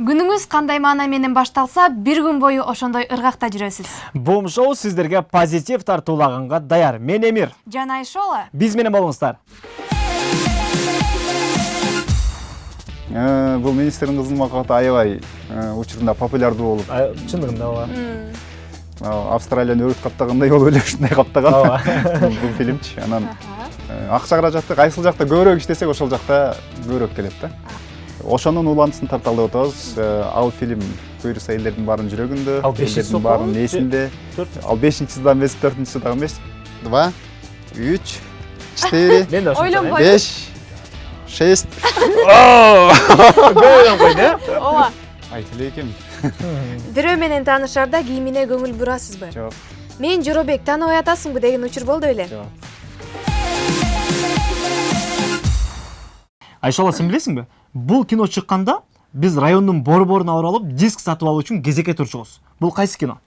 Күнүңүз кандай маана менен башталса, бир күн бою ошондой ыргакта жүрөсүз. Бум шоу сиздерге позитив тартуулаганга даяр. Мен Эмир. Жана Айшола. Биз менен болуңуздар. Бул министрдин кызынын макабаты аябай учурунда популярдуу болуп. Чындыгында ооба. Австралияны өрт каптагандай болуп эле ушундай каптаган. Бул фильмчи. Анан акча каражатты кайсыл жакта көбүрөөк иштесек ошол жакта көбүрөөк келет да. Ошонун улантысын тарталы деп атабыз. Ал фильм буюрса элдердин баарынын жүрөгүндө, элдердин баарынын эсинде. Ал 5-чи да эмес, 4-чү да эмес. 2, 3, 4, 5, 6. Көйгөн койду. Ооба. Айтылы экен. Бирөө менен таанышарда кийимине көңүл бурасызбы? Жок. Мен Жоробек тааныбай атасыңбы деген учур болду беле? Жок. Айшола, сен билесиңби? Бул кино чыкканда биз райондун борборун алып диск сатып алуу үчүн кезекке турчубуз. Бул кайсы кино?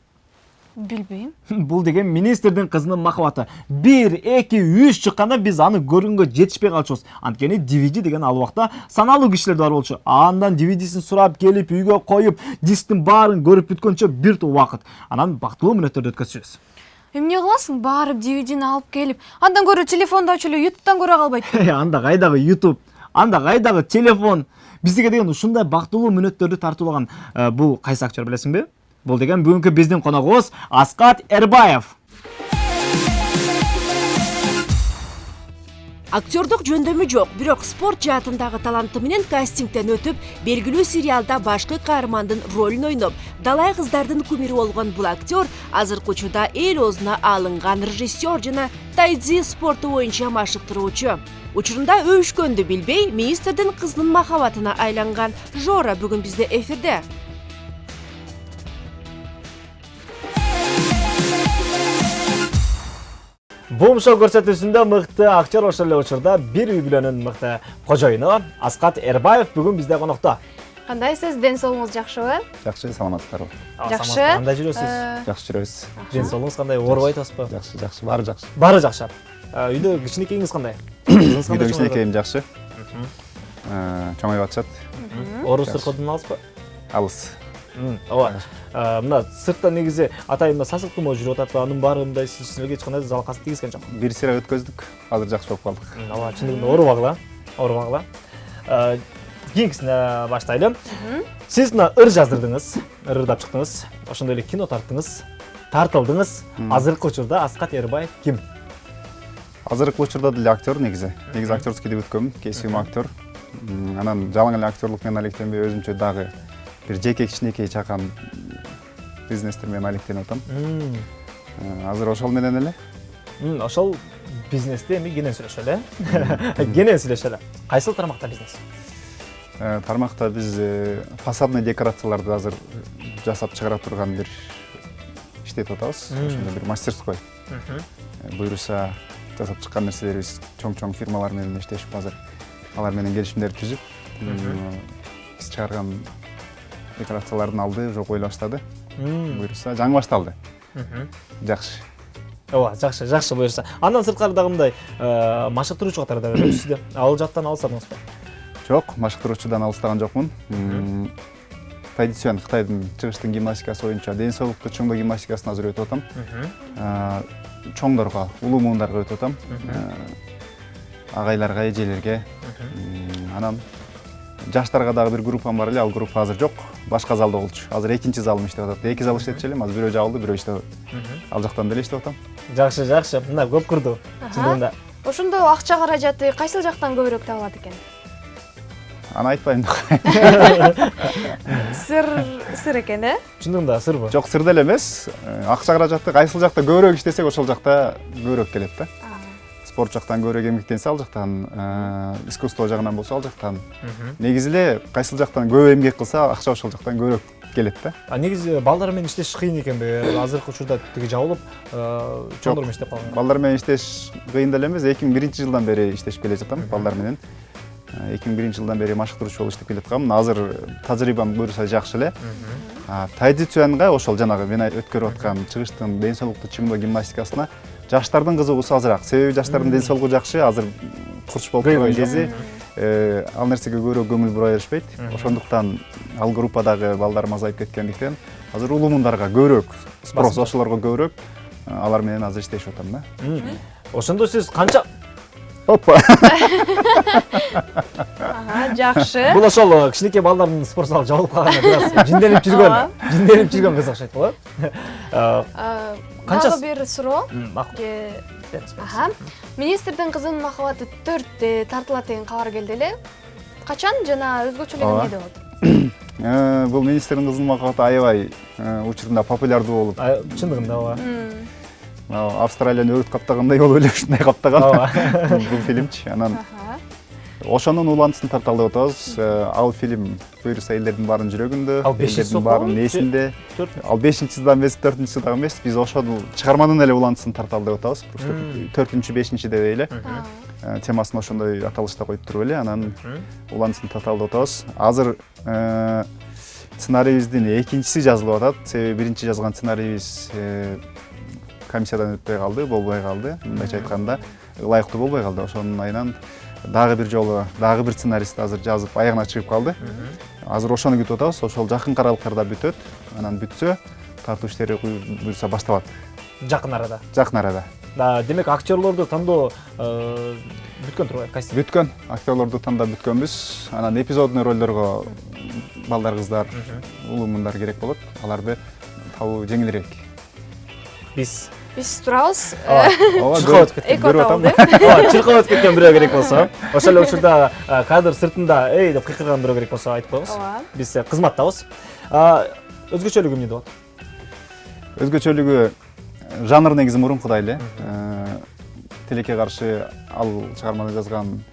Билбейм. Бул деген министрдин кызынын махабаты. 1, 2, 3 чыкканда биз аны көргөнгө жетишпей калчубуз. Анткени DVD деген ал убакта саналуу кишилер бар болчу. Андан DVD-син сурап келип үйгө коюп, дисктин баарын көрүп бүткөнчө бир топ убакыт. Анан бактылуу мүнөттөрдү өткөзчүбүз. Эмне кыласың? Барып DVD-ни алып келип, андан көрө телефондо ачып эле YouTube'дан көрө калбайт. Анда кайдагы YouTube, анда кайдагы телефон. Биздиге деген ушундай бактылуу мүнөттөрдү тартуулаган бул кайсы актер билесиңби? Бул деген бүгүнкү биздин коногубуз Аскат Эрбаев. Актердук жөндөмү жок, бирок спорт жаатындагы таланты менен кастингден өтүп, белгилүү сериалда башкы каармандын ролун ойноп, далай кыздардын кумири болгон бул актер азыркы учурда эл оозуна алынган режиссер жана тайцзи спорту боюнча машыктыруучу. Учурунда өбүшкөндү билбей, министрдин кызынын махабатына айланган Жора бүгүн бизде эфирде. Бум шоу көрсөтүүсүндө мыкты актер, ошол эле учурда бир үй бүлөнүн мыкты кожоюну Аскат Эрбаев бүгүн бизде конокто. Кандайсыз? Ден соолугуңуз жакшыбы? Жакшы, саламатсыздарбы? Жакшы. Кандай жүрөсүз? Жакшы жүрөбүз. Ден соолугуңуз кандай? Оорубай атасызбы? Жакшы, баары жакшы. Баары жакшы. Үйдө кичинекейиңиз кандай? Үйдө кичинекейим жакшы. Чоңоюп атышат. Орус сыркодун алысбы? Алыс. Ооба. Мына сыртта негизи атайын мына сасыктуу мо жүрүп атат, анын баары мындай сизге эч кандай залалсыз тийгизген жок. Бир сыра өткөздүк. Азыр жакшы болуп калдык. Ооба, чындыгында оорубагыла. Оорубагыла. Кийинкисине баштайлы. Сиз мына ыр жаздырдыңыз, ырдап чыктыңыз, ошондой эле кино тарттыңыз, тартылдыңыз. Азыркы учурда Аскат Эрбаев ким? Азыркы учурда деле актер негизи. Негизи актерский деп өткөм, кесибим актер. Анан жалаң эле актерлук менен алектенбей өзүмчө дагы бир жеке кичинекей чакан бизнестер менен алектенип атам. Азыр ошол менен эле. Ошол бизнесте эми кенен сүйлөшөлү, кенен сүйлөшөлү. Кайсыл тармакта бизнес? Тармакта биз фасадный декорацияларды азыр жасап чыгара турган бир иштетип атабыз. Ошондой бир мастерской. Буюрса жасап чыккан нерселерибиз чоң фирмалар менен иштешип азыр алар менен келишимдер түзүп, биз чыгарган декорациялардын алды жок ойлоп баштады. Буюрса жаңы башталды. Жакшы. Ооба, жакшы буюрса. Андан сырткары дагы мындай машыктыруучу катары да көрөбүз сизди. Ал жактан алсаңызбы? Жок, машыктыруучудан алыстаган жокмун. Традицион Кытайдын чыгыштын гимнастикасы боюнча ден соолукту чоңдоо гимнастикасына азыр өтүп атам. Чоңдорго, улуу муундарга өтүп атам. Агайларга, эжелерге. Анан жаштарга дагы бир группам бар эле, ал группа азыр жок. Башка залда болчу. Азыр экинчи залым иштеп атат. 2 зал иштетчү элем, азыр бирөө жабылды, бирөө иштеп атат. Ал жактан деле иштеп атам. Жакшы. Мына көп курду. Чындыгында. Ошондо акча каражаты кайсыл жактан көбүрөөк табылат экен? Аны айтпайм да. Сыр экен, Чындыгында сырбы? Жок, сыр деле эмес. Акча каражатты кайсыл жакта көбүрөөк иштесек, ошол жакта көбүрөөк келет да. Спорт жактан көбүрөөк эмгектенсе, ал жактан, искусство жагынан болсо, ал жактан. Негизи эле кайсыл жактан көп эмгек кылса, акча ошол жактан көбүрөөк келет да. Негизи балдар менен иштеш кыйын экенби? Азыркы учурда тиги жабылып, чоңдор менен иштеп калган. Балдар менен иштеш кыйын деле эмес. 2001-жылдан бери иштешип келе жатам балдар менен. 2001-жылдан бери машыктыруучу болуп иштеп келаткам. Азыр тажрыйбам буюрса жакшы эле. Традиционга ошол жанагы мен өткөрүп аткан чыгыштын ден соолукту чыңдоо гимнастикасына жаштардын кызыгуусу азыраак. Себеби жаштардын ден соолугу жакшы, азыр курч болуп турган кези. ал нерсеге көбүрөөк көңүл бура беришпейт. Ошондуктан ал группадагы балдарым азайып кеткендиктен азыр улуумундарга көбүрөөк спрос, ошолорго көбүрөөк алар менен азыр иштешип атам да. Ошондо сиз канча Опа. Жакшы. бул ошол кичинекей балдардын спорт залы жабылып калганда бир аз жинденип жүргөн кыз окшойт го. Дагы бир суроо. Макул. Министрдин кызынын махабаты 4 тартылат деген кабар келди эле. Качан жана өзгөчөлүгү эмне болот? Бул министрдин кызынын махабаты аябай учурунда популярдуу болуп. Чындыгында ооба. Австралияны өрт каптагандай болуп эле ушундай каптаган. Бул фильмчи. Анан ошонун улантысын тарталы деп атабыз. Ал фильм буюрса элдердин баардын жүрөгүндө, элдердин баардын эсинде. Ал 5-жылдан эмес, 4-жылдагы эмес, биз ошол чыгарманын эле улантысын тарталы деп атабыз. Просто 4-5 деп эле. Темасын ошондой аталышта коюп туруп эле, анан улантысын тарталы деп атабыз. Азыр сценарийибиздин экинчиси жазылып атат. Себеби биринчи жазган сценарийибиз комиссиядан өтпөй калды, болбой калды. Мындайча айтканда, ылайыктуу болбой калды. Ошонун айынан дагы бир жолу дагы бир сценарист азыр жазып аягына чыгып калды. Азыр ошону күтүп атабыз. Ошол жакын аралыктарда бүтөт. Анан бүтсө, тартуу иштери буюрса башталат. Жакын арада. Жакын арада. Демек актерлорду тандоо бүткөн турбайбы? Кайсы? Бүткөн. Актерлорду тандап бүткөнбүз. Анан эпизодный ролдорго балдар, кыздар, улуумундар керек болот. Аларды табуу жеңилирээк. Биз турабыз. Чыркап өтүп кеткен. Чыркап өтүп кеткен бирөө керек болсо, ошол эле учурда кадр сыртында эй деп кыйкырган бирөө керек болсо айтып коебуз. Биз кызматтабыз. Өзгөчөлүгү эмне болот? Өзгөчөлүгү жанр негизи мурункудай эле. Тилекке каршы ал чыгарманы жазган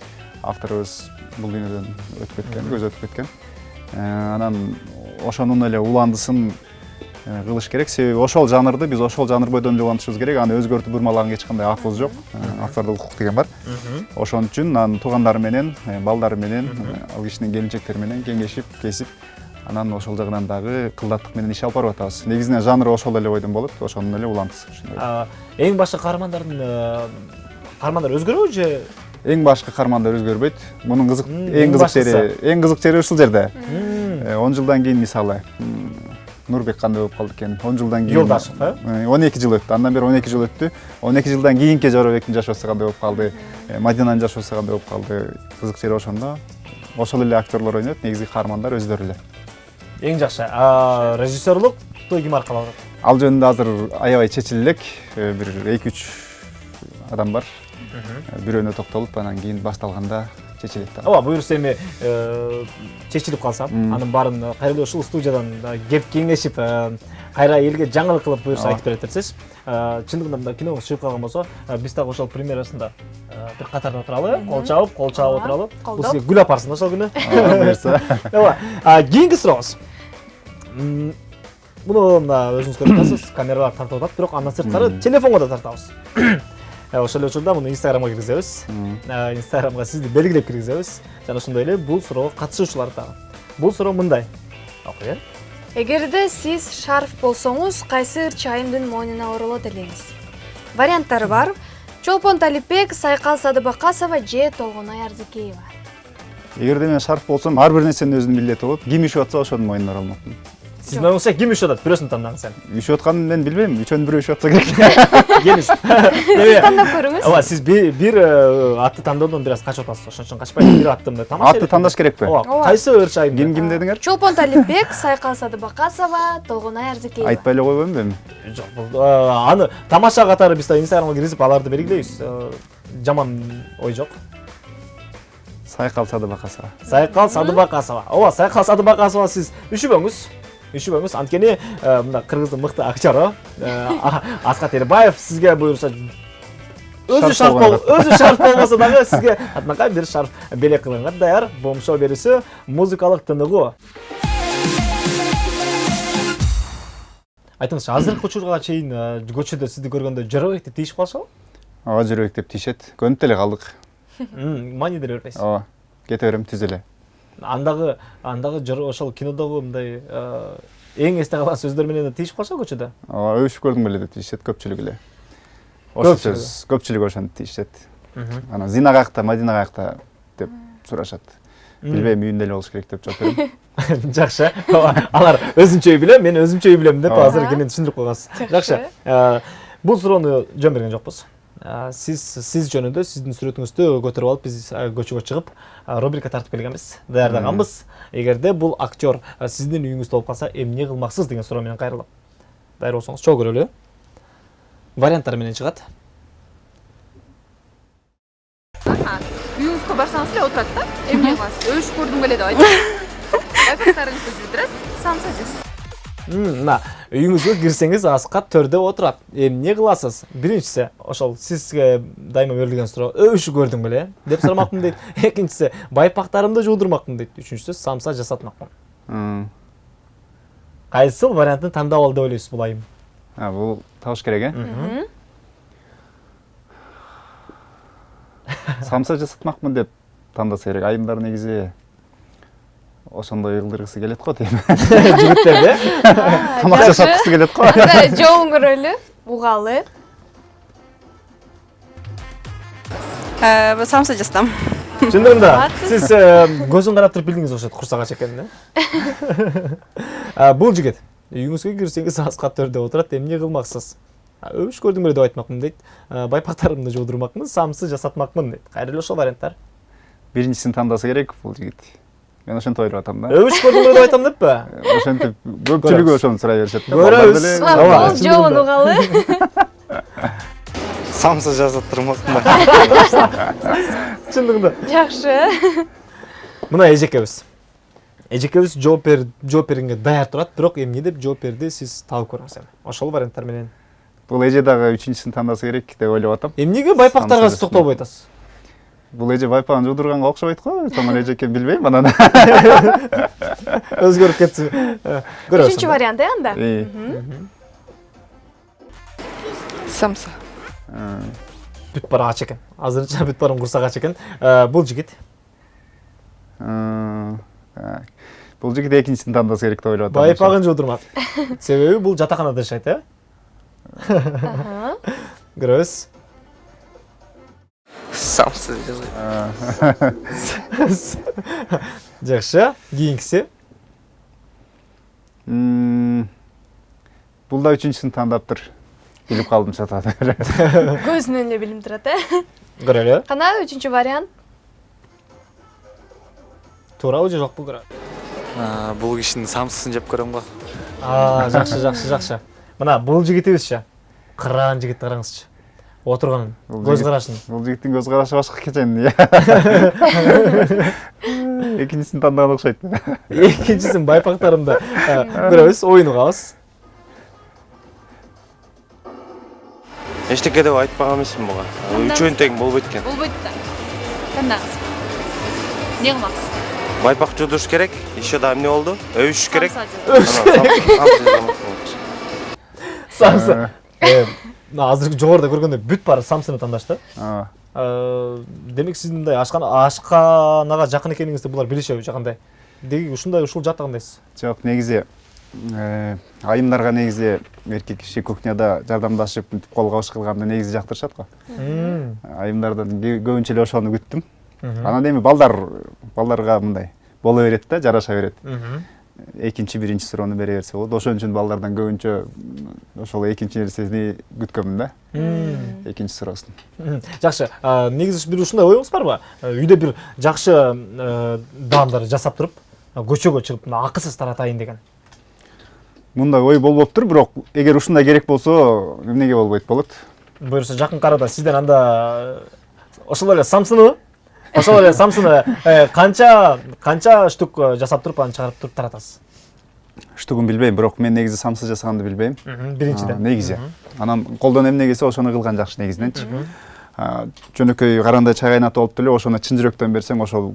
авторубуз бул дүйнөдөн өтүп кеткен, көзү өтүп кеткен. Анан ошонун эле уландысын кылыш керек. Себеби ошол жанрды биз ошол жанр бойдон улантышыбыз керек. Аны өзгөртүп бурмалаган эч кандай акыбыз жок. Автордук укук деген бар. Ошон үчүн анын туугандары менен, балдары менен, ал кишинин келинчектери менен кеңешип, кесип, анан ошол жагынан дагы кылдаттык менен иш алып барып атабыз. Негизинен жанры ошол эле бойдон болот, ошонун эле улантысы. Эң башкы каармандар өзгөрөбү же? Эң башкы каармандар өзгөрбөйт. Мунун эң кызык жери ушул жерде. 10 жылдан кийин мисалы Нурбек кандай болуп калды экен? 10 жылдан кийин Жолдашев, 12 жыл өттү. Андан бери 12 жыл өттү. 12 жылдан кийинки Жоробектин жашоосу кандай болуп калды? Мадинанын жашоосу кандай болуп калды? Кызык жери ошондо. Ошол эле актерлор ойнойт, негизги каармандар өздөрү эле. Эң жакшы. Режиссерлукту ким аркылуу алат? Ал жөнүндө азыр аябай чечил элек. Бир 2-3 адам бар. Бирөөнө токтолуп, анан кийин башталганда чечилет. Ооба, буюрса эми чечилип калсам, анын баарын кайра эле ушул студиядан кеп кеңешип, кайра элге жаңылык кылып буюрса айтып беретсиз. Чындыгында мында киного чыгып калган болсо, биз дагы ошол премьерасында бир катарда отуралы, кол чабып отуралы. Бул сизге гүл апарсын ошол күнү. Буюрса. Ооба. Кийинки сурообуз. Муну мына өзүңүз көрүп атасыз, камералар тартып атат, бирок андан сырткары телефонго да тартабыз. Ошол эле учурда муну Инстаграмга киргизебиз. Инстаграмга сизди белгилеп киргизебиз. Жана ошондой эле бул суроого катышуучулар дагы. Бул суроо мындай. Окуя. Эгерде сиз шарф болсоңуз, кайсы ырчайымдын мойнуна оролот элеңиз? Варианттары бар. Чолпон Талипбек, Сайкал Садыбакасова же Толгонай Арзыкеева. Эгерде мен шарф болсом, ар бир нерсенин өзүнүн милдети болот. Ким ишип атса ошонун мойнуна оролмокмун. Сиздин оюңузча ким ишип атат? Бирөөсүн тандаңыз сен. Ишип атканын мен билбейм. Үчөөнүн бирөө ишип атса керек. Келиңиз. Сиз тандап көрүңүз. Ооба, сиз бир атты тандоодон бир аз качып атасыз. Ошон үчүн качпай бир атты тамаша. Атты тандаш керекпи? Ооба. Кайсы ырчайым? Ким дедиңер? Чолпон Талипбек, Сайкал Садыбакасова, Толгонай Арзыкеева. Айтпай эле койбойм бем? Жок, бул аны тамаша катары биз Инстаграмга киргизип аларды белгилейбиз. Жаман ой жок. Сайкал Садыбакасова. Сайкал Садыбакасова. Ооба, Сайкал Садыбакасова сиз үшүбөңүз. Анткени мында кыргыздын мыкты актёру Аскат Эрбаев сизге буюрса өзү шарф болбосо дагы сизге атнакай бир шарф белек кылганга даяр. Бомшо берүүсү музыкалык тыныгуу. Айтыңызчы, азыркы учурга чейин көчөдө сизди көргөндө Жоробекти тийишип калышабы? Ооба, Жоробек деп тийишет. Көнүп деле калдык. Маанидер бербейсиз. Ооба, кете берем түз эле. Андагы ошол кинодогу мындай эң эсте калган сөздөр менен тийишип калышабы көчөдө? Ооба, өбүшүп көрдүм беле деп тийишет көпчүлүк эле. Ошол сөз көпчүлүк ошону тийишет. Анан Зина каякта, Мадина каякта деп сурашат. Билбейм, үйүндө эле болуш керек деп жооп берем. Жакшы. Алар өзүнчө үй билем, мен өзүмчө үй билем деп азыр кенен түшүндүрүп койгонсуз. Жакшы. Бул суроону жөн берген жокпуз. Сиз жөнүндө сиздин сүрөтүңүздү көтөрүп алып биз көчөгө чыгып рубрика тартып келгенбиз, даярдаганбыз. Эгерде бул актер сиздин үйүңүздө болуп калса, эмне кылмаксыз деген суроо менен кайрылам. Даяр болсоңуз чогуу көрөлү. Варианттар менен чыгат. Үйіңізге барсаңыз эле отурат да, эмне кыласыз? Өш көрдүм беле деп айтып. Байпактарыңызды жүрдүрөсүз, самса жейсиз. Мына, үйүңүзгө кирсеңиз Аскат төрдө отурат. Эмне кыласыз? Биринчиси, ошол сизге дайыма берилген суроо, өш көрдүң беле деп сурамакмын дейт. Экинчиси, байпактарымды жуудурмакмын дейт. Үчүнчүсү, самса жасатмакмын. Кайсыл вариантын тандап ал деп ойлойсуз бул айым? Бул табыш керек, Самса жасатмакмын деп тандаса керек. Айымдар негизи ошондой ылдыргысы келет го дейм. Жигиттерде тамак жасаткысы келет го. Жообун көрөлү, угалы. Самса жасатам. Чындыгында сиз көзүн карап туруп билдиңиз окшойт курсак ач экенин. Бул жигит үйүңүзгө кирсеңиз Аскат төрдө отурат, эмне кылмаксыз? Өш көрдүм беле деп айтмакмын дейт. Байпактарымды жуудурмакмын, самсы жасатмакмын дейт. Кайра эле ошол варианттар. Биринчисин тандаса керек бул жигит. Мен ошентип ойлоп атам да. Өш көрдүм беле деп айтам деппи? Ошентип көпчүлүгү ошону сурай беришет. Көрөбүз. Бул жообун угалы. Самса жасаттырмакмын. Чындыгында. Жакшы. Мына эжекебиз. Эжекебиз жооп бергенге даяр турат, бирок эмне деп жооп берди сиз табып көрүңүз эми. Ошол варианттар менен. Бул эже дагы үчүнчүсүн тандаса керек деп ойлоп атам. Эмнеге байпактарга сиз токтолбой атасыз? Бул эже байпагын жуудурганга окшобойт го. Томон эже экен билбейм анан. Өзгөрүп кетси. Көрөсүз. Үчүнчү вариант анда. Самса. Бүт бара ач экен. Азырынча бүт барым курсак ач экен. Бул жигит. Бул жигит экинчисин тандаса керек деп ойлоп атам. Байпагын жуудурмак. Себеби бул жатаканада жашайт, Көрөбүз. Самса Жакшы, кийинкиси. Бул да үчүнчүсүн тандаптыр. Билип калдым сатады. Көзүнөн эле билип турат, Көрөлү. Кана үчүнчү вариант? Туурабы же жокпу көрөлү. Бул кишинин самсысын жеп көрөм го. Жакшы. Мына бул жигитибизчи. Кыраан жигитти караңызчы. Отурганын, көз карашын. Бул жигиттин көз карашы башка экен. Экинчисин тандаган окшойт. Экинчисин байпактарымда көрөбүз, оюн угабыз. Эчтеке деп айтпаган эмесмин буга. Үчөөнү тең болбойт экен. Болбойт да. Тандаңыз. Не кылмаксыз? Байпак жуудуруш керек. Еще да эмне болду? Өбүш керек. Самса. Азыр жогоруда көргөндө бүт баары самсыны тандашты. Демек сиздин мындай ашканага жакын экениңизди булар билишеби же кандай? Деги ушул жат кандайсыз? Жок, негизи айымдарга негизи эркек киши кухняда жардамдашып кол кабыш кылганды негизи жактырышат го. Айымдардан көбүнчө эле ошону күттүм. Анан эми балдарга мындай боло берет да, жараша берет. Экинчи, биринчи суроону бере берсе болот. Ошон үчүн балдардан көбүнчө ошол экинчи нерсени күткөнмүн да. Экинчи суроосун. Жакшы. Негизи бир ушундай оюңуз барбы? Үйдө бир жакшы даамдар жасап туруп, көчөгө чыгып, акысыз таратайын деген. Мындай ой болбоптур, бирок эгер ушундай керек болсо, эмнеге болбойт болот? Буюрса жакын арада сизден анда ошол эле самсыны канча штук жасап туруп аны чыгарып туруп таратасыз? Штугун билбейм, бирок мен негизи самсы жасаганды билбейм. Биринчиден. Негизи. Анан колдон эмне келсе ошону кылган жакшы негизиненчи. Жөнөкөй карандай чай кайнатып алып деле ошону чын жүрөктөн берсең ошол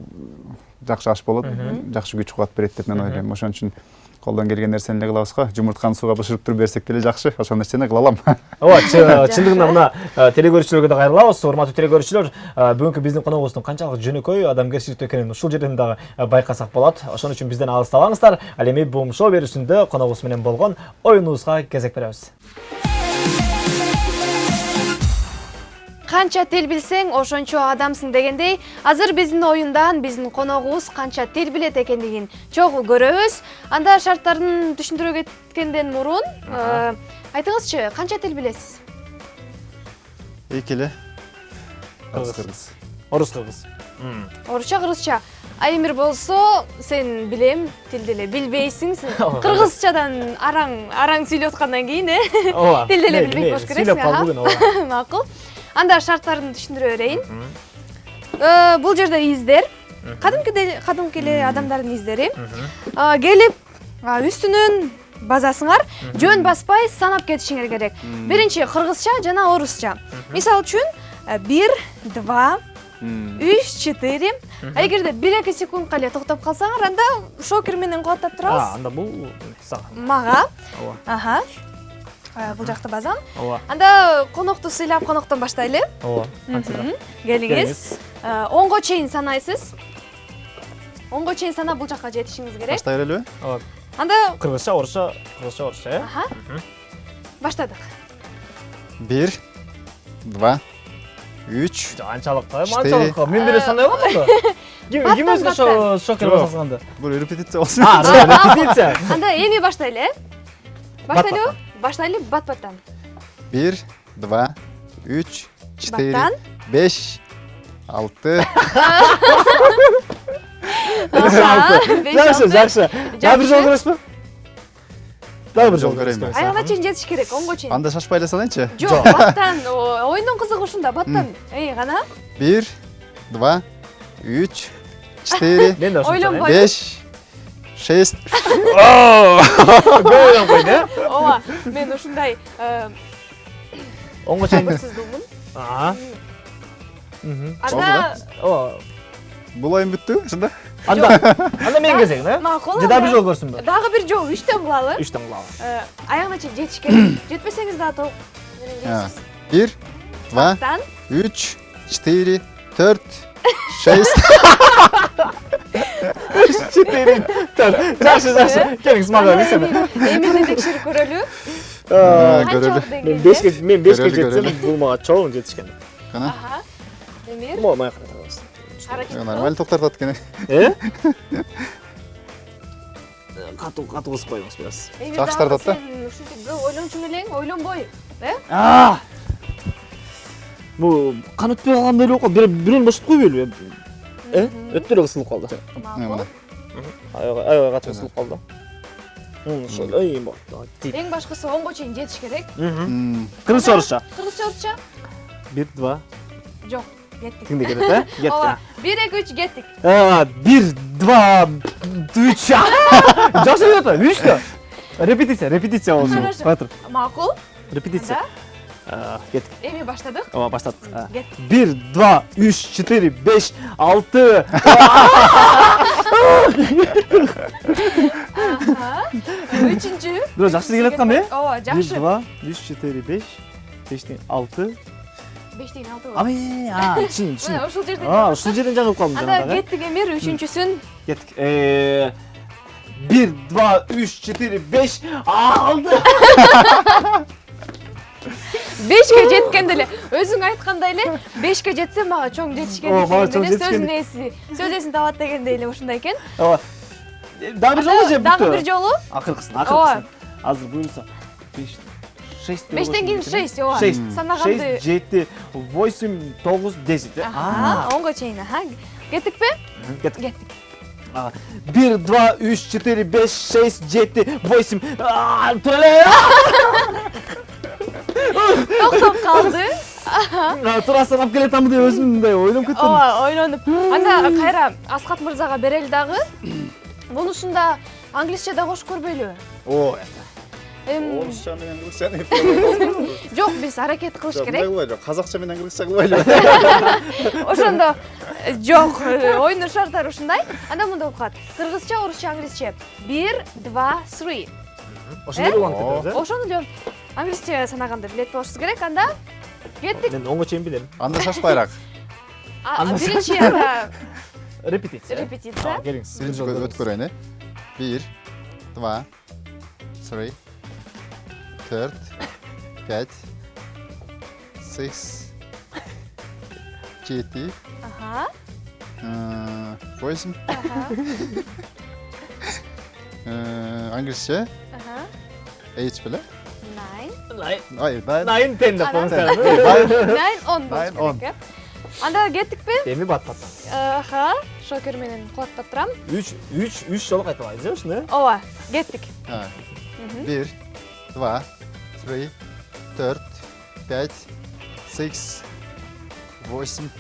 жакшы аш болот, жакшы күч кубат берет деп мен ойлойм. Ошон үчүн колдон келген нерсени эле кылабыз го. Жумуртканы сууга бышырып туруп берсек деле жакшы, ошол нерсени кыла алам. Ооба, чындыгында мына телекөрүүчүлөргө да кайрылабыз. Урматтуу телекөрүүчүлөр, бүгүнкү биздин коногубуздун канчалык жөнөкөй, адамгерчиликтүү экенин ушул жерден дагы байкасак болот. Ошон үчүн бизден алыстабаңыздар. Ал эми Boom Show берүүсүндө коногубуз менен болгон оюнубузга кезек беребиз. Канча тил билсең, ошончо адамсың дегендей, азыр биздин оюндан биздин коногубуз канча тил билет экендигин чогуу көрөбүз. Анда шарттарын түшүндүрө кеткенден мурун, айтыңызчы, канча тил билесиз? Экеле. Кыргыз. Орус кыргыз. Орусча, кыргызча. Аймир болсо, сен билем, тилди эле билбейсиң. Кыргызчадан араң сүйлөп аткандан кийин, тилди эле билбей болуш керексиң. Макул. Анда шарттарын түшүндүрө берейин. Бул жерде издер, кадимки эле адамдардын издери. Келип, үстүнөн базасыңар, жөн баспай санап кетишиңер керек. Биринчи кыргызча жана орусча. Мисал үчүн 1, 2, 3, 4. Эгерде 1-2 секундка эле токтоп калсаңар, анда шокер менен кубаттап турабыз. Анда бул сага. Мага. Ооба. Бул жакта базам. Ооба. Анда конокту сыйлап, коноктон баштайлы. Ооба. Келиңиз. 10го чейин санайсыз. 10го чейин санап бул жакка жетишиңиз керек. Баштай берелби? Ооба. Анда Кыргызча, орусча, кыргызча, баштадык. 1, 2, 3. Анчалык. Мен деле сандай болду. Ким өзгөчө шокер басасыңанда? Бул репетиция болсун. Репетиция. Анда эми баштайлы, Баштайлы? Баштайлы бат-баттан. 1, 2, 3, 4, Баттан. 5, 6. Жакшы. Дагы бир жол көрөсүзбү? Дагы бир жол көрөйүн. Аягына чейин жетиш керек, 10го чейин. Анда шашпай эле салайынчы? Жок, баттан. Оюндун кызыгы ушунда, баттан. Гана. 1, 2, 3, 4, Мен да Ойлонбой. 5, 6. Көйгөн койду. Ооба, мен ушундай Онго чейин. сыздумун. Анда Ооба. бул оюн бүттү, ушунда? Анда мен кезегим, Макул. Же дагы бир жол көрсүнбү? Дагы бир жол, 3төн кылалы. 3төн кылалы. Аягына чейин жетиш керек. Жетпесеңиз дагы толук менен келесиз. 1, 2, Баттан. 3, 4, 4, 6. 4. Жакшы. Келиңиз мага берсем. Эмине текшерип көрөлү. Көрөлү. Мен 5ке Көрөлү, жетсем, көрөлү. бул мага чоң жетишкен. Кана? Эмир. Мага карабыз. Аракет. Нормально токтортот экен. Катуу кызып койдуңуз biraz. Жакшы тартат да. Ушинтип бирөө ойлончуң элең, ойлонбой. Бул кан өтпөй калгандай эле окуп, бирөөнү бошотуп койбойлубу? Өтө эле кысылып калды. Мына. Аябай качып кысылып калды. Ошол эң болду. Эң башкысы 10го чейин жетиш керек. Кыргызча, орусча. Кыргызча, орусча? 1, 2. Жок, кеттик. Кимде келет, Ооба, 1, 2, 3 кеттик. 1, 2, 3. Жакшы эле, 3 да. Репетиция болсун. Батыр. Макул. Репетиция. Кеттик. Эми баштадык. Ооба, баштадык. Кеттик. 1, 2, 3, 4, 5, 6. Үчүнчү. Бирөө жакшы келе аткан бе? Ооба, 1, жакшы. 2, 3, 4, 5, 5, 6. 5 6. Абей, түшүндүм. Ушул жерден. Ушул жерден жагып калдым Анда жанагы. кеттик Эмир, үчүнчүсүн. Кеттик. 1, 2, 3, 4, 5, 6. 5ке жеткенде эле, өзүң айткандай эле, 5ке жетсе мага чоң жетишкен Мага чоң эле, жетишкен. сөз эсин табат дегендей эле ушундай экен. Ооба. Дагы бир жолу же бүттү? Дагы бир жолу. Акыркысын. Азыр буюрса 5, 6. 5тен кийин 6, ооба. 6, Санаганды. 7, 8, 9, 10. 10го чейин, Кеттикпи? Кеттик. 1, 2, 3, 4, 5, 6, 7, 8. Тура эле. Токтоп калды. Тура санап келатамбы деп өзүм мындай ойлонуп кеттим. Ооба, ойлонуп. Анда кайра Аскат мырзага берели дагы. Мунусунда англисчеде кош көрбөйлүбү? Орусча менен кыргызча. Жок, биз аракет кылыш керек. Казакча менен кыргызча кылбайлы. Ошондо жок, оюндун шарттары ушундай. Анда мындай болуп калат. Кыргызча, орусча, англисче. 1, 2, 3. Ошондой улантып кетебиз, Ошону эле англисче санаганды билет болушубуз керек. Анда кеттик. Мен оңго чейин билем. Анда шашпайраак. Биринчи Репетиция. Келиңиз. Биринчи өтүп көрөйүн, 1, 2, 3, 4, 5, 6, жети. Аха. 8. Аха. Англисче. Аха. H беле? 9. Ай, да. 9 10 деп коюңуздар. 9 10 Nine, болуш керек. Анда кеттикпи? Эми бат. Аха. Шокер менен кулаттап турам. 3 жолу кайталайбыз, ушуну. Ооба, кеттик. 1, 2, 3, 4, 5, 6, 8.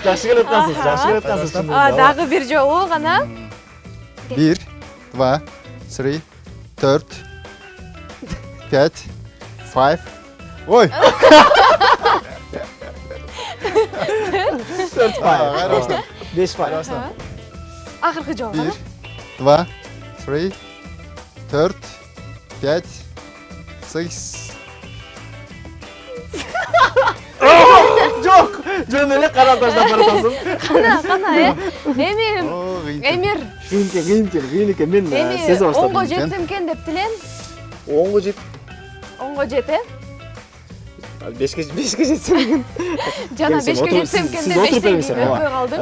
Жакшы келип аткансыз, жакшы келип аткансыз. Дагы бир жолу гана. 1, 2, 3, 4, 5, 5. Ой! 4 Кайра баштам. 5 пай. Акыркы жолу 1, гана. 2, 3, 4, 5, 6. Жок, жөн эле карап таштап баратасың. Кана, Эми, О, кыйын. Эмир, Кыйын экен. Мен Эми сезе баштадым. онго жетсем экен деп тилем. Оңго жет. Онго жет, э? 5ке жетсем экен. Жана 5ке жетсем экен деп Сиз отуруп эчтеке бериңиз. өтпөй калдым.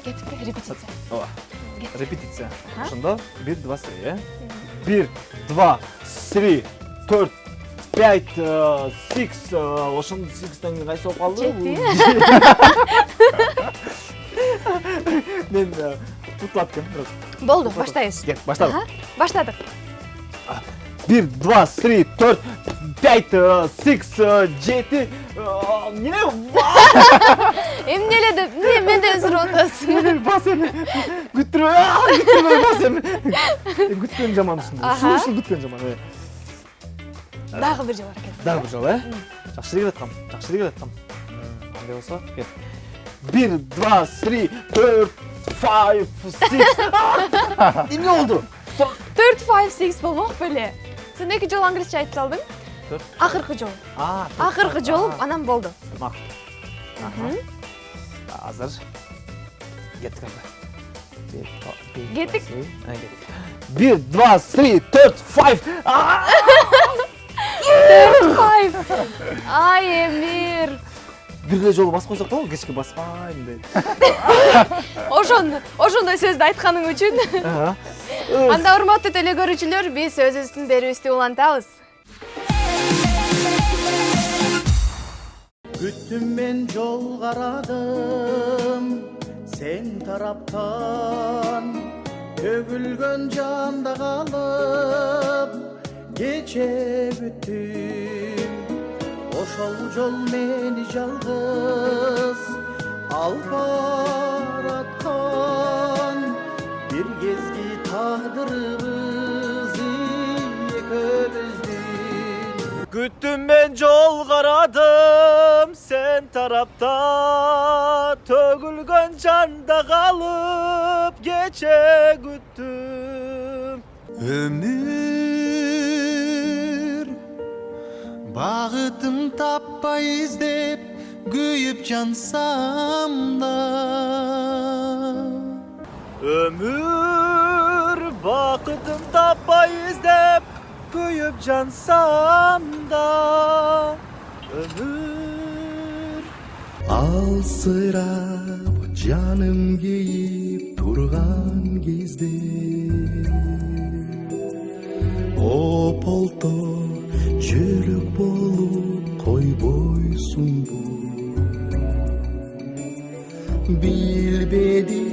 Кеттикпи? Репетиция. Ооба. Репетиция. Ошондо 1 2 3, э? 1 2 3 4 5 6 ошондо 6тан кийин кайсы болуп калды? Жети. Мен тутулап кеттим. Болду, баштайбыз. Кет, баштадык. Баштадык. 1 2 3 4 5 6 7 эмне? Эмне эле деп, эмне менден сурап атасың? Бас эми. Күттүрбөй бас эми. Күткөн жаман ушундай. Ушул күткөн жаман. Дагы бир жол аракет. Дагы бир жолу, э? Жакшы келип аткам. Кандай болсо, кет. 1 2 3 4 5 6. Эмне болду? 4 5 6 болмок беле. Сен 2 жолу англисче айтып салдың? Акыркы жол. Акыркы жол анан болду. Мак. Азыр. Кеттик анда. Кеттик. 1 2 3 4 5. 5. Ай, Эмир. Бир эле жолу басып койсок болобу, кечке баспайм дейт. Ошондой сөздү айтканың үчүн. Анда урматтуу теле көрүүчүлөр, биз өзүбүздүн берүүбүздү улантабыз. Күттүм мен жол карадым сен тараптан, төгүлгөн жанда калып кече бүттүм. Ошол жол мени жалгыз алып бараткан, бир кезги тагдырыбыз экөөбүздүн. Күттүм мен жол карадым сен тарапта, төгүлгөн жанда калып кече күттүм. Өмүр багытым таппай издеп күйүп жансам да. Өмүр бакытым таппай издеп күйүп жансам да. Өмүр Алсырап жаным кейип турган кезде, ополто жөлөк болуп койбойсуңбу? Билбедим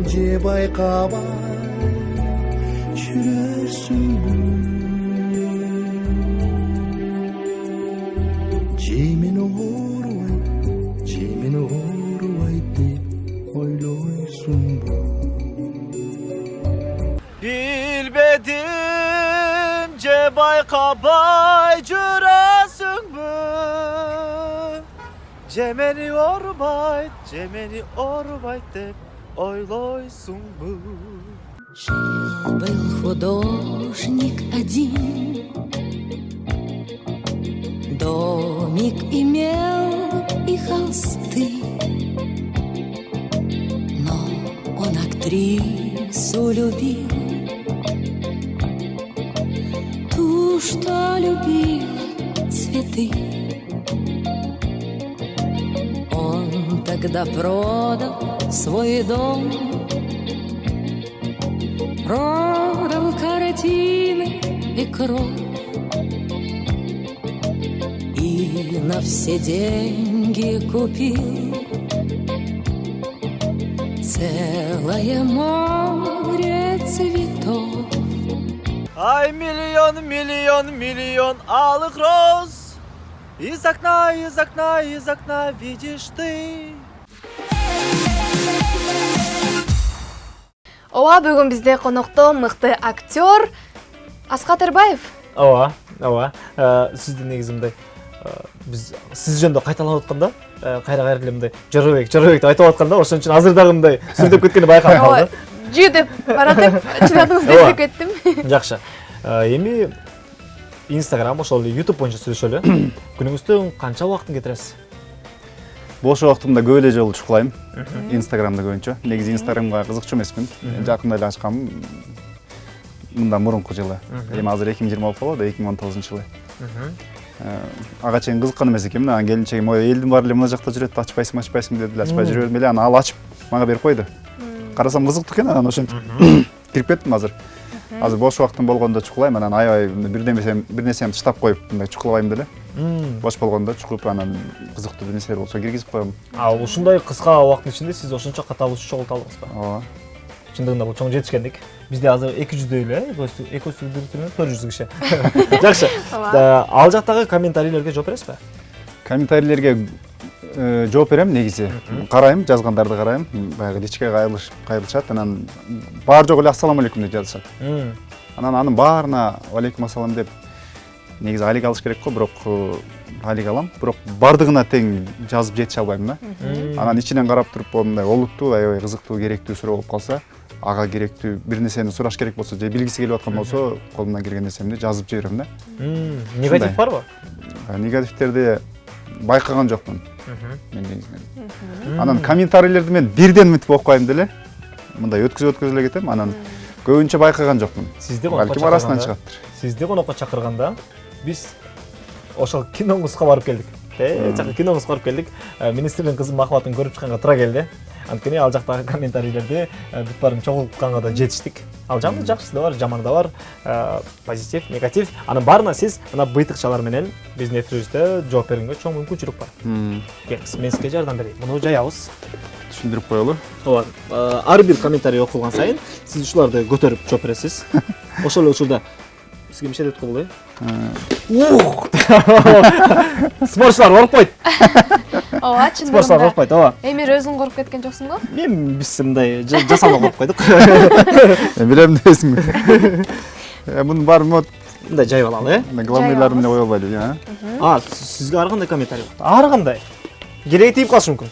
же байкабай жүрөсүңбү? Жемени оорубайт деп ойлойсуңбу? билбедим же байкабай жүрөсүңбү? Же мени оорубайт деп ойлойсуңбу? Жил-был художник один, домик имел и холсты, но он актрису любил, ту, что любила цветы. Он тогда продал свой дом, продал картины и кровь, и на все деньги купил целое море цветов. Ай, миллион, миллион, миллион алых роз. Из окна, из окна, из окна видишь ты. Ооба, бүгүн бизде конокто мыкты актер Аскат Эрбаев. Ооба. Сиздин негизи мындай биз сиз жөнүндө кайталанып атканда, кайра мындай Жорабек деп айтып атканда, ошон үчүн азыр дагы мындай сүрдөп кеткени байкалып калды. Жи деп барат деп чынадыңыз деп кеттим. Жакшы. Эми Instagram, ошол YouTube боюнча сүйлөшөлү. Күнүңүздө канча убактын кетиресиз? Бош убактымда көп эле жолу чукулайм. Instagramда көбүнчө. Негизи Instagramга кызыкчу эмесмин. Жакында эле ачкам. Мындан мурунку жылы. Эми азыр 2020 болуп калды, 2019-жылы. Ага чейин кызыккан эмес экенмин. Анан келинчегим ой элдин баары эле мына жакта жүрөт, ачпайсың деди. Ачпай жүрөм эле, анан ал ачып мага берип койду. Карасам кызыктуу экен, анан ошентип кирип кеттим азыр. Азыр бош убактым болгондо чукулайм, анан аябай бир нерсени тыштап коюп мындай чукулабайм деле. Бош болгондо чукуп анан кызыктуу бир нерселер болсо киргизип коем. Ушундай кыска убакыттын ичинде сиз ошончо каталышып чогулта алдыңызбы? Ооба. Чындыгында бул чоң жетишкендик. Бизде азыр 200дөй эле, экөөсү 400 киши. Жакшы. Ал жактагы комментарийлерге жооп бересизби? Комментарийлерге жооп берем негизи. Карайм, жазгандарды карайм. Баягы личке кайрылышат, анан баары жок эле ассаламу алейкум деп жазышат. Анан анын баарына алейкум ассалам деп негизи алик алыш керек го, бирок алик алам. Бирок бардыгына тең жазып жетише албайм да. Анан ичинен карап туруп мындай олуттуу, аябай кызыктуу, керектүү суроо болуп калса, ага керектүү бир нерсени сураш керек болсо, же билгиси келип аткан болсо, колумдан келген нерсемди жазып жиберем да. Негатив барбы? Негативтерди байкаган жокмун. Мен негизинен. Анан комментарийлерди мен бирден мынтип окуйм деле. Мындай өткөзүп эле кетем, анан көбүнчө байкаган жокмун. Балким арасынан чыгаттыр. Сизди конокко чакырганда биз ошол киноңузга барып келдик. Киноңузга барып келдик. Министрдин кызы махабатын көрүп чыкканга туура келди. Анткени ал жактагы комментарийлерди бүт баарын чогултканга да жетиштик. Ал жакшысы да бар, жаманы да бар, позитив, негатив. Анын баарына сиз мына быйтыкчалар менен биздин эфирибизде жооп бергенге чоң мүмкүнчүлүк бар. Келиңиз, мен сизге жардам берейин. Муну жаябыз. Түшүндүрүп коелу. Ооба. Ар бир комментарий окулган сайын сиз ушуларды көтөрүп жооп бересиз. Ошол эле учурда сизге мишет өткөн болду. Спортчулар коркпойт. Ооба, чындыгында. Спортчулар коркпойт, ооба. Эмир өзүң коркуп кеткен жоксуң го? Мен биз мындай жасалма коркуп койдук. Билем десиңби? Мунун баары мындай жайып алалы, главныйлар менен кое албайлы, сизге ар кандай комментарий бар? Ар кандай. Кереги тийип калышы мүмкүн.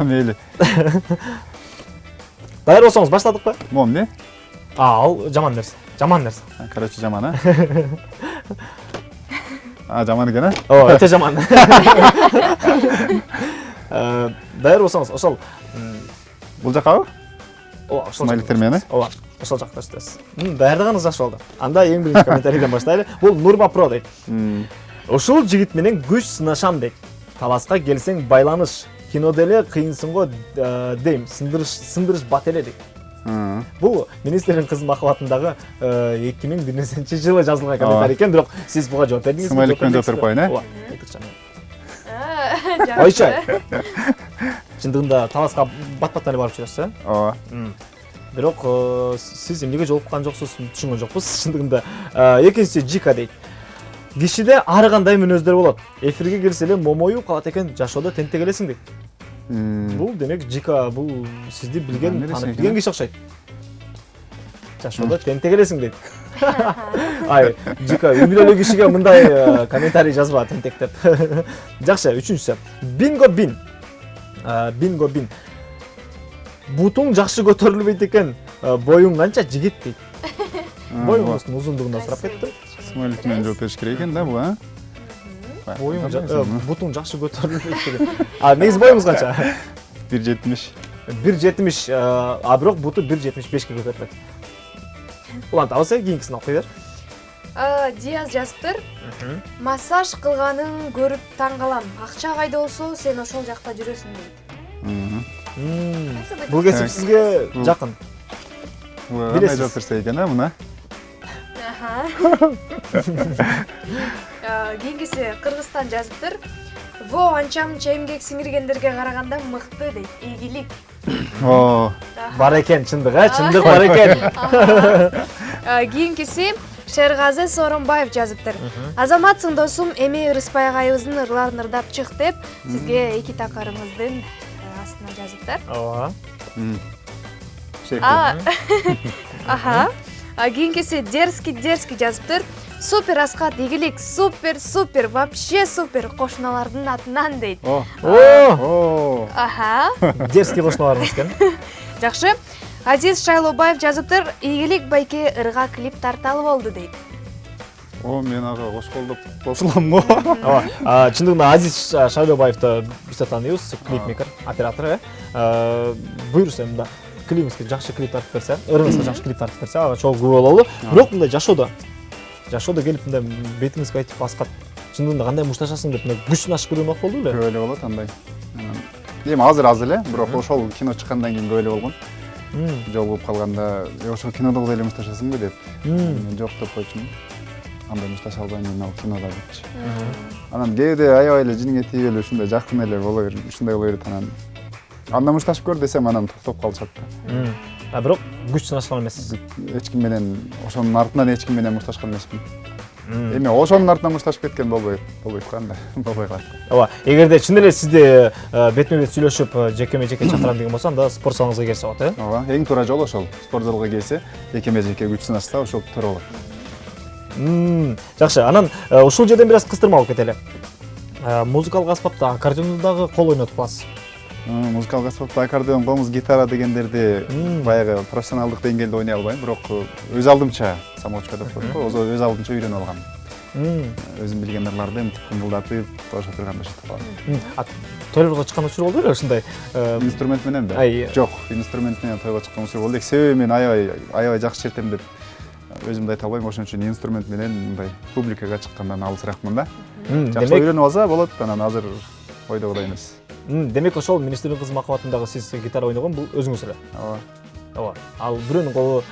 Мейли. Даяр болсоңуз баштадыкпы? Эмне? Ал жаман нерсе. Короче, жаман, жаман экен, Ооба, өтө жаман. Даяр болсоңуз, ошол бул жаккабы? Ооба, ошол смайликтер менен, Ооба, ошол жакта иштебиз. Даярдаганыңыз жакшы болду. Анда эң биринчи комментарийден баштайлы. Бул Нурма Про дейт. Ушул жигит менен күч сынашам дейт. Таласка келсең байланыш. Кинода эле кыйынсың го дейм. Сындырыш бат эле дейт. Бул министрдин кызы махабатындагы 2001-жылы жазылган комментарий экен, бирок сиз буга жооп бердиңиз. Смайликпен жооп берип коеюн, Ооба. Ойчай. Чындыгында таласка бат-баттан эле барып жүрөсүз, Ооба. Бирок сиз эмнеге жолуккан жоксуз, түшүнгөн жокпуз. Чындыгында экинчиси Жика дейт. Кишиде ар кандай мүнөздөр болот. Эфирге кирсе эле момоюп калат экен, жашоодо тентегелесиң дейт. Бул демек Жика бул сизди билген, танып билген киши окшойт. Жашоодо тентегелесиң дейт. Ай, Жика үмүлөлүү кишиге мындай комментарий жазба, тентек деп. Жакшы, үчүнчүсү. Бинго Бин. Бутуң жакшы көтөрүлбөйт экен, боюң канча жигит дейт. Боюңуздун узундугунан сурап кеттим. Смайлик менен жооп бериш керек экен да бул, Бутуң жакшы көтөрүлбөйт экен. Негизи боюңуз канча? 1.70. 1.70, бирок буту 1.75ке көтөрүлөт. Улантабыз, кийинкисин окуй бер. Диаз жазыптыр. Массаж кылганын көрүп таң калам. Акча кайда болсо сен ошол жакта жүрөсүң дейт. Бул кесип сизге жакын. Кандай жооп берсе экен мына? Кийинкиси Кыргызстан жазыптыр. Во анча-мынча эмгек сиңиргендерге караганда мыкты дейт. Ийгилик. Бар экен, чындык, чындык бар экен. Кийинкиси Шергази Сооронбаев жазыптыр. Азаматсың досум, эми Ырыспай агайыбыздын ырларын ырдап чык деп сизге 2 такарыңыздын астына жазыптыр. Ооба. Кийинкиси Дерзкий жазыптыр. Супер Аскат игилик, супер, вообще супер кошуналардын атынан дейт. Дерзкий кошуналарыбыз экен. Жакшы. Азиз Шайлобаев жазыптыр. Ийгилик байке ырга клип тарталы болду дейт. Мен ага кошколдоп кошулам го. Чындыгында Азиз Шайлобаевди биз да тааныйбыз, клипмейкер, оператор. Буйрса мында клипибизге жакшы клип тартып берсе, ырыбызга жакшы клип тартып берсе, ага чогуу күбө бололу. Бирок мындай жашоодо келип мындай бетиңизге айтып Аскат, чындыгында кандай мушташасың деп күчүн ашып көргөн болду беле? Көп эле болот андай. Эми азыр эле, бирок ошол кино чыккандан кийин көп эле болгон. Жолугуп калганда, ошол кинодо эле мушташасыңбы деп. Жок деп койчумун. Андай мушташа албайм мен ал кинода депчи. Анан кээде аябай эле жиниңе тийип эле ушундай жакын эле боло берет, ушундай боло берет анан. Анда мушташып көр десем анан токтоп калышат да. Бирок күч сынашкан эмес. Эч ким менен ошонун артынан эч ким менен мушташкан эмесмин. Эми ошонун артынан мушташып кеткен болбойт кандай, болбой калат. Ооба, эгерде чын эле сизди бетме-бет сүйлөшүп, жекеме-жеке чакырам деген болсо, анда спорт залыңызга келсе болот, э? Ооба, эң туура жол ошол. Спорт залга келсе, жекеме-жеке күч сынашса, ошол туура болот. Жакшы, анан ушул жерден бир аз кыстырма алып кетели. Музыкалык аспапта аккордеондо дагы кол ойнотуп каласыз. Музыкалык аспапта аккордеон, комуз, гитара дегендерди баягы профессионалдык деңгээлде ойной албайм, бирок өз алдымча самоучка деп коет го, өз алдымча үйрөнүп алгам. Өзүм билген ырларды мынтип кымылдатып, ошо турганда шыктап алам. Тойлорго чыккан учур болду беле ушундай? Инструмент мененби? Жок, инструмент менен тойго чыккан учур болду. Себеби мен аябай жакшы чертем деп өзүмдү айта албайм, ошон үчүн инструмент менен мындай публикага чыккандан алысыракмын да. Жакшы үйрөнүп алса болот, анан азыр ойдогудай эмес. Демек ошол Министрдин кызы махабатындагы сиз гитара ойногон бул өзүңүз эле. Ооба. Ал бирөөнүн колу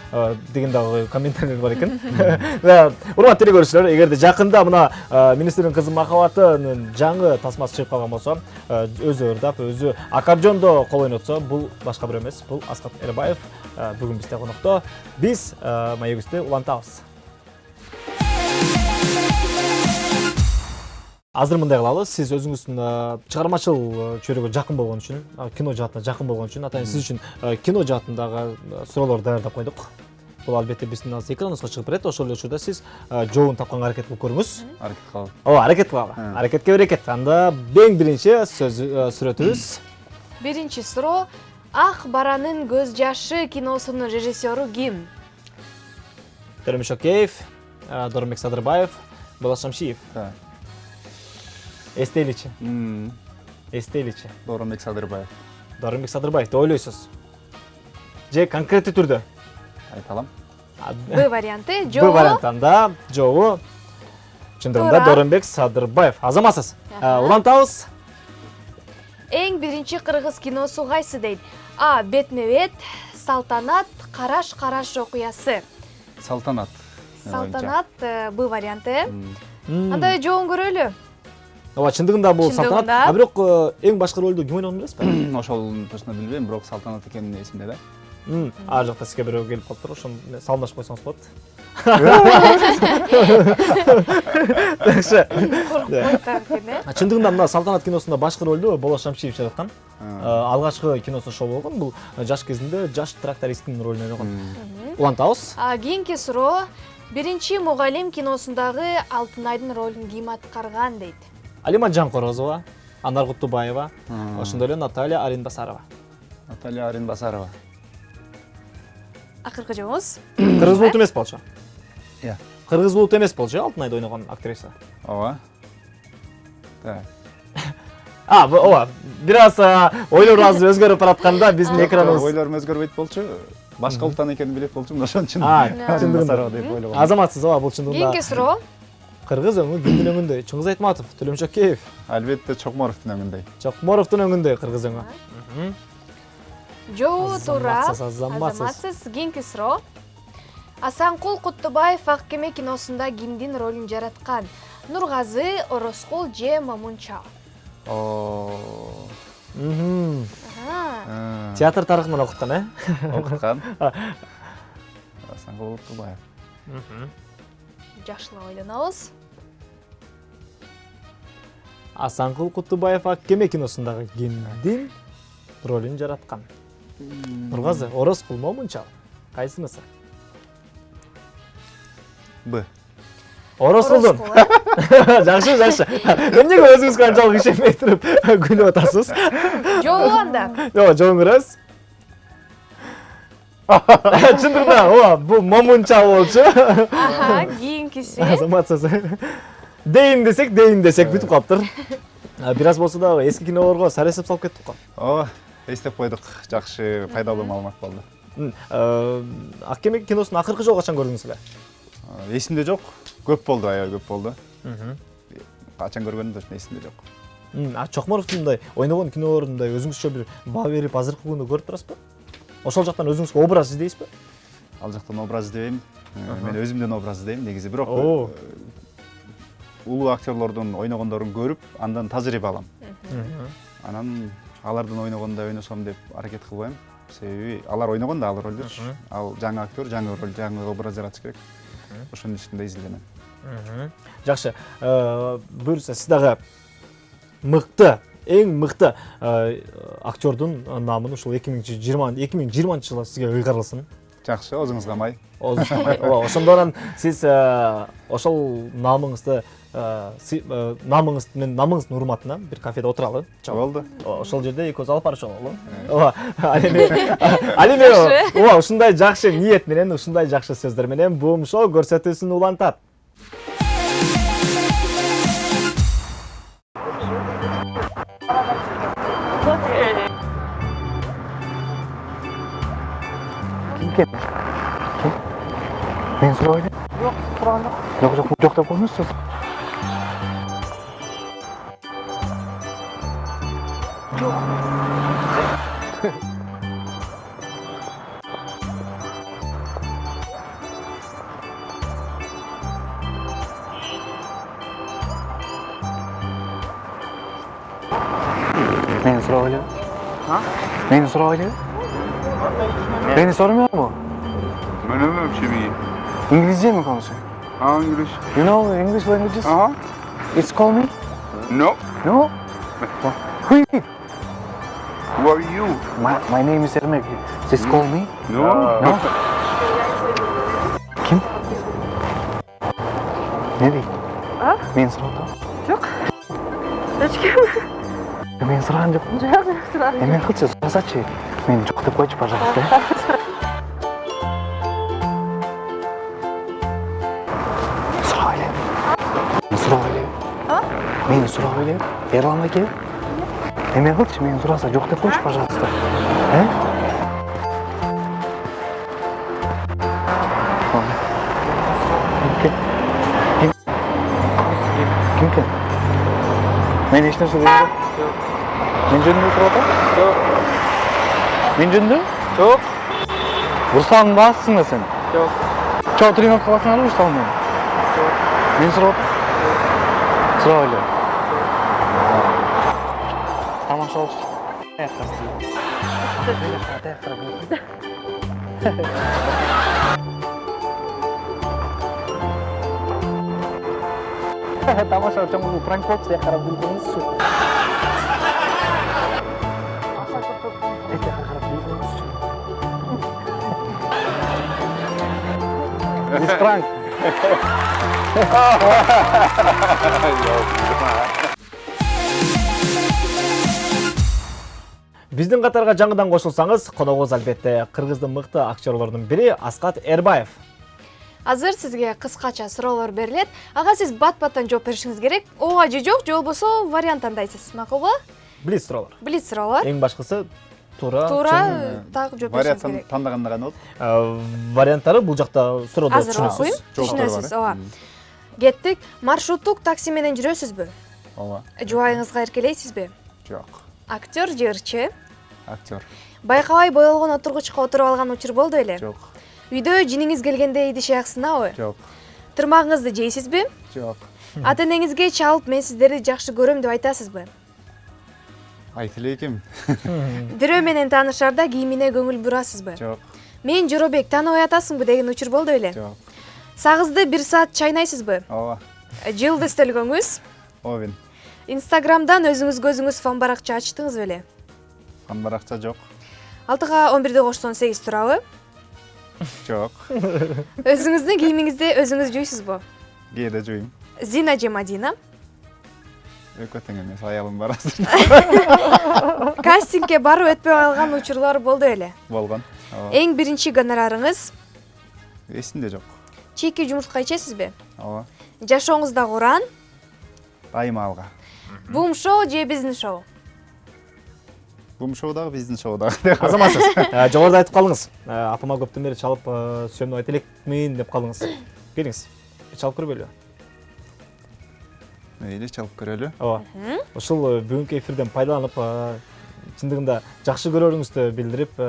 деген дагы комментарийлер бар экен. Урматтуу телекөрүүчүлөр, эгерде жакында мына Министрдин кызы махабатынын жаңы тасмасы чыгып калган болсо, өзү ырдап, өзү аккордеондо кол ойнотсо, бул башка бирөө эмес, бул Аскат Эрбаев. Бүгүн бизде конокто. Биз маегибизди улантабыз. Азыр мындай кылалы, сиз өзүңүздүн чыгармачыл чөйрөгө жакын болгон үчүн, кино жаатына жакын болгон үчүн, атайын сиз үчүн кино жаатындагы суроолорду даярдап койдук. Бул албетте биздин азыр экраныбызга чыгып берет, ошол эле учурда сиз жообун тапканга аракет кылып көрүңүз. Аракет кылалы. Ооба, аракет кылалы. Аракетке берекет. Анда эң биринчи сүрөтүбүз. Биринчи суроо: Ак баранын көз жашы киносунун режиссеру ким? Төрөмүш Океев, Доронбек Садырбаев, Болот Шамшиев. Эстейличи. Доронбек Садырбаев. Доронбек Садырбаев деп ойлойсуз? Же конкреттүү түрдө? Айталам. Б варианты, Б вариантында жообу чындыгында Доронбек Садырбаев. Азаматсыз. Улантабыз. Эң биринчи кыргыз киносу кайсы дейт? А. Бетме-бет, Салтанат, Караш окуясы. Салтанат. Салтанат Б варианты. Анда жообун көрөлү. Ооба, чындыгында бул Салтанат. Бирок эң башкы ролду ким ойногон билесизби? Ошол точно билбейм, бирок Салтанат экени эсимде да. Ар жакта сизге бирөө келип калыптыр, ошону салмашып койсоңуз болот. Чындыгында мына Салтанат киносунда башкы ролду Болот Шамшиев жараткан. Алгачкы киносу ошол болгон. Бул жаш кезинде жаш трактористтин ролун ойногон. Улантабыз. Кийинки суроо: биринчи мугалим киносундагы Алтынайдын ролун ким аткарган дейт? Алима Жанкорозова, Анар Кутубаева, ошондой эле Наталья Аринбасарова. Наталья Аринбасарова. Акыркы жообуңуз? Кыргыз булут эмес болчу? Иә. Кыргыз булут эмес болчу, Алтынайды ойногон актриса. Ооба. Так. Ооба, бир аз ойлор азыр өзгөрүп баратканда биздин экраныбыз. Ойлорум өзгөрбөйт болчу. башка улуттан экенин билет болчумун, ошон үчүн чындыгында Сароо деп ойлогом. азаматсыз ооба, бул чындыгында Кийинки суроо. кыргыз өңү кимдин өңүндө? Чыңгыз Айтматов, Төлөм Шөкеев, Албетте Чокморовдун өңүндөй. Чокморовдун өңүндө кыргыз өңү. Жоо туура. Азаматсыз. Азаматсыз. Кийинки суроо. Асанкул Куттубаев Аккеме киносунда кимдин ролун жараткан? Нургазы, Ороскул же Мамунчал? Театр тарыхынан окуткан, э? Окуткан. Асанкул Куттубаев. Жакшылап ойлонобуз. Асанкул Куттубаев Аккеме киносундагы кимдин ролун жараткан? Нургазы, Ороскул, Мамунчал. Кайсынысы? Б. Ороскулдун. Жакшы. Эмнеге өзүңүз канчалык ишенбей туруп күлүп атасыз? Жоо анда. Жок, жооңуз. Чындыгында, ооба, бул Мамунчал болчу. Кийинкиси. Азаматсыз. Дейин десек бүтүп калыптыр. Бир аз болсо да эски кинолорго саресип салып кеттик го. Ооба, эстеп койдук. Жакшы, пайдалуу маалымат болду. Аккеме киносун акыркы жолу качан көрдүңүз эле? Эсимде жок. Көп болду, аябай көп болду. Качан көргөнүм да эсимде жок. Чокморовдун мындай ойногон кинолорунда өзүңүзчө бир баа берип азыркы күндө көрүп турасызбы? Ошол жактан өзүңүзгө образ издейсизби? Ал жактан образ издебейм. Мен өзүмдөн образ издейм негизи, бирок улуу актерлордун ойногондорун көрүп, андан тажрыйба алам. Анан алардын ойногондой ойносом деп аракет кылбайм. Себеби алар ойногон да ал ролдор. Ал жаңы актер, жаңы роль, жаңы образ жаратыш керек. Ошонун үстүндө изилденем. Жакшы. Буюрса сиз дагы эң мыкты актердун намын ушул 2020 жылы сизге ыйгарылсын. Жакшы, өзүңүзгө май. Ооба, ошондон сиз ошол намыңыздын урматына бир кафеде отуралы. Болду. Ошол жерде экөөбүз алып барчу бололу. Ооба. Ал эми ооба, ушундай жакшы ниет менен, ушундай жакшы сөздөр менен Boom Show көрсөтүүсүн улантат. Мен сурабайм. Жок, сураган жок. Жок деп коймосуз. Жок. Meni surabay. Meni surabay. Beni sormuyor mu? Ben öyle bir şey mi? İngilizce mi konuşuyor? English. You know English languages? It's call me? No. No? Who are you? Who are you? My name is Ermek. Just call me? No. No? Kim? Ne diyeyim? Beni sordu. Yok. Hiç kim? Beni soran yok. Yok, sıra. Hemen kılça sorsaçı. Beni çok da koyucu, пожалуйста. Meni surabay. Erlan aka. Nima qilchi meni surasa yo'q deb qo'yish, пожалуйста. He? Kim? Men hech narsa deyapman. Yo'q. Men jundum surata? Yo'q. Men jundum? Yo'q. Ursam bassın sen? Yo'q. Çoğuturayım kalasın alır ursam mı? Yo'q. Men surata? Surayla. Tamaşa olsun. Tamaşa olsun. Bu prank box ya karab bildiğiniz şu. This prank. Биздин катарга жаңыдан кошулсаңыз, коногубуз албетте кыргыздын мыкты актерлордун бири Аскат Эрбаев. Азыр сизге кыскача суроолор берилет. Ага сиз бат-баттан жооп беришиңиз керек. Ооба же жок, же болбосо вариант тандайсыз. Макулбу? Блиц суроолор. Блиц суроолор. Эң башкысы туура так жооп беришиңиз Вариацияны керек. тандаганда кандай болот? Варианттары бул жакта суроодо Азыр окуйм, түшүнөсүз. Ооба. Кеттик. Маршруттук такси менен жүрөсүзбү? Ооба. Жубайыңызга эркелейсизби? Жок. Актер же ырчы? Актер. Байкабай боелгон отургучка отуруп алган учур болду беле? Жок. Үйдө жиниңиз келгенде идиш аяксынабы? Жок. Тырмагыңызды жейсизби? Жок. Ата энеңизге чалып мен сиздерди жакшы көрөм деп айтасызбы? Айт элекем. Бирөө менен таанышарда кийимине көңүл бурасызбы? Жок. Мен Жоробек тааныбай атасыңбы деген учур болду беле? Жок. Сагызды 1 саат чайнайсызбы? Ооба. Жылды өстөлгөңүз? Овен. Инстаграмдан өзүңүз фан баракча ачтыңыз беле? Фан баракча жок. 6га 11 кошсон 8 турабы? Жок. Өзүңүздүн кийимиңизди өзүңүз жуйсузбу? Кээде жуйм. Зина же Мадина? Экөө тең эмес, аялым бар азыр. Кастингге барып өтпөй калган учурлар болду беле? Болгон. Ооба. Эң биринчи гонорарыңыз? Эсимде жок. Чийки жумуртка ичесизби? Ооба. Жашооңузда куран? Дайыма алга. Бум шоу же бизнес шоу? Бум шоудагы, бизнес шоудагы. Азаматсыз. Жогоруда айтып калдыңыз. Апама көптөн бери чалып сүйөмүп айта элекмин деп калдыңыз. Келиңиз. Чалып көрбөйлү. Мейли, чалып көрөлү. Ооба. Ушул бүгүнкү эфирден пайдаланып, чындыгында жакшы көрөрүңүздү билдирип,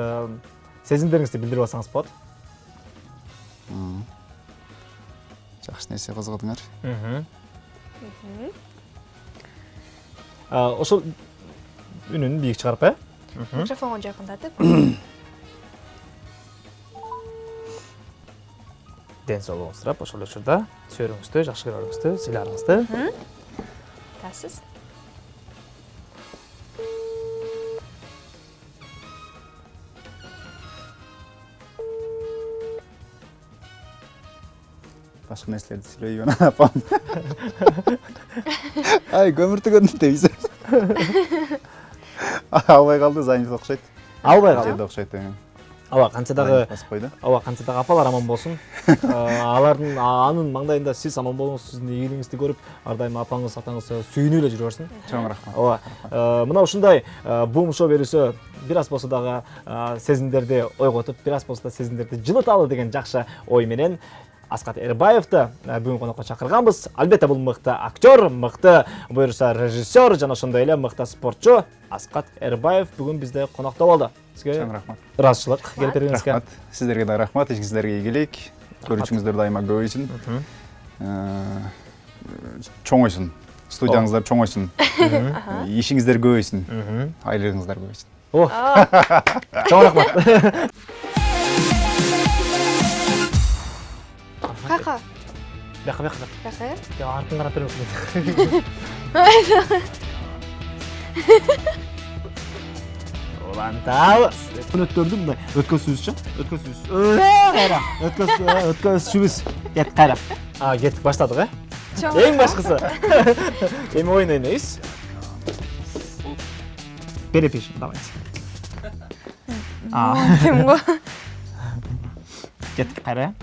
сезимдериңизди билдирип алсаңыз болот. Жакшы нерсе козгодуңар. Ошол үнүн бийик чыгарып, Микрофонго жакындатып. Ден соолугуңузду сурап, ошол учурда сүйөрүңүздү, жакшы көрөрүңүздү, сыйларыңызды. Тасыз. Башка нерселерди сүйлөйбүн апам. Ай, көмүртүгөндү дейсиң. Албай калды, зайымсыз окшойт. Албай калды. Жерде окшойт. Ооба, канча дагы басып койду. Ооба, канча дагы апалар аман болсун. Алардын анын маңдайында сиз аман болуңуз, сиздин ийгилигиңизди көрүп, ар дайым апаңыз, атаңыз сүйүнүп эле жүрө берсин. Чоң рахмат. Ооба. Мына ушундай бум шоу берүүсү бир аз болсо дагы сезимдерди ойготуп, бир аз болсо да сезимдерди жылыталы деген жакшы ой менен Аскат Эрбаевди бүгүн конокко чакырганбыз. Албетте бул мыкты актер, мыкты буюрса режиссер жана ошондой эле мыкты спортчу Аскат Эрбаев бүгүн бизде конокто болду. Сизге Чоң рахмат. ыраазычылык келип бергениңизге. Рахмат. Сиздерге да рахмат, ичиңиздерге ийгилик. Көрүүчүңүздөр дайыма көбөйсүн. Чоңойсун. Студияңыздар чоңойсун. Ишиңиздер көбөйсүн. Айлыгыңыздар көбөйсүн. Чоң рахмат. Кака? Бяка. Кака? Я артын карап берем. Улантабыз. Өнөттөрдү мындай өткөзүүбүзчү. Өткөзүүбүз. Кет кайра. Кеттик, баштадык, Эң башкысы. Эми ойнойбуз. Перепишем, давайте. Ким го? Кеттик кайра.